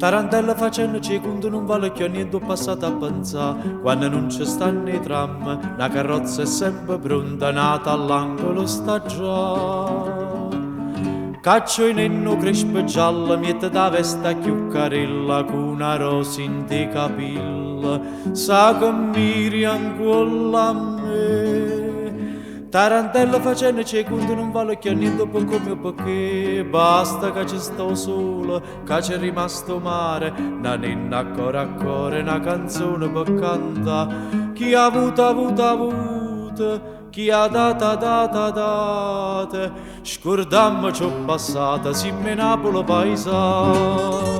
Tarantella facendo secondo non vale più niente, ho passato a pensare. Quando non ci stanno i tram, la carrozza è sempre pronta, nata all'angolo sta già. Caccio in enno crespo giallo, miette da vesta chiuccarella, con una rosa in te capilla, sa che miri ancora a me. Tarantella facendo secondo non vale più niente per come o perché, basta che ci sto solo, che c'è rimasto mare, una ninna a cuore, una canzone per cantare, chi ha avuto, chi ha data, scordammo ciò passata, si me Napoli paesa.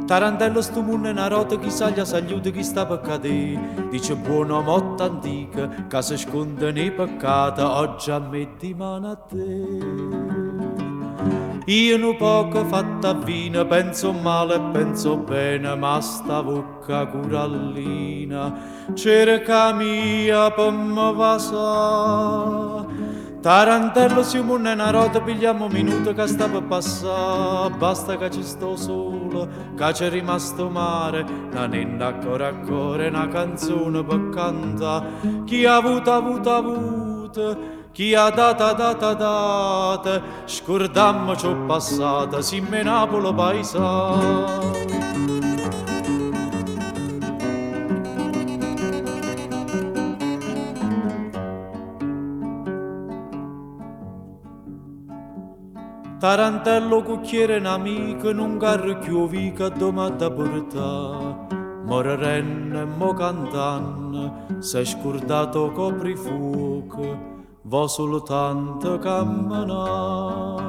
Tarantello sto munno è una rota, chi saglia sagliuta, chi sta per cadere. Dice buono motta antica, che si sconde nei peccati, oggi a me di mano a te. Io non poco fatta vina, penso male e penso bene, ma sta bocca curallina, cerca mia per me vasà. Tarantello siamo una rota, pigliamo minuto che sta per passare, basta che ci sto solo, che c'è rimasto mare, una ninna a cuore, una canzone per cantare, chi ha avuto, chi ha data, scordammo ciò passata, si me Napoli paesa. Tarantello cucchiere un amico, non carro chiuvi che domanda porta. Moreren e mo cantan, sei scordato coprifuoco, vo soltanto camminare.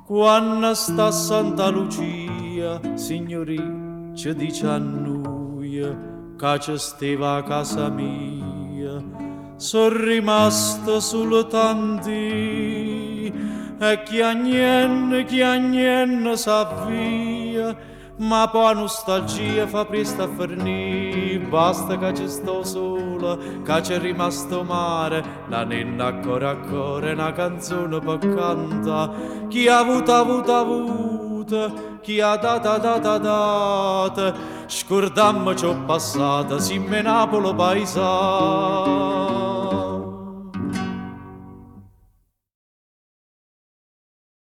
Quando sta a Santa Lucia, signori, ci dice a noi, che ci stava a casa mia, sono rimasto soltanti, e chi a niente sa via, ma poi nostalgia fa presto a fornì, basta che ci sto sola, che c'è rimasto mare, la ninna a cuore, una canzone per canta, chi ha avuto, chi ha data, scordammo ciò passata, si me Napoli paesa.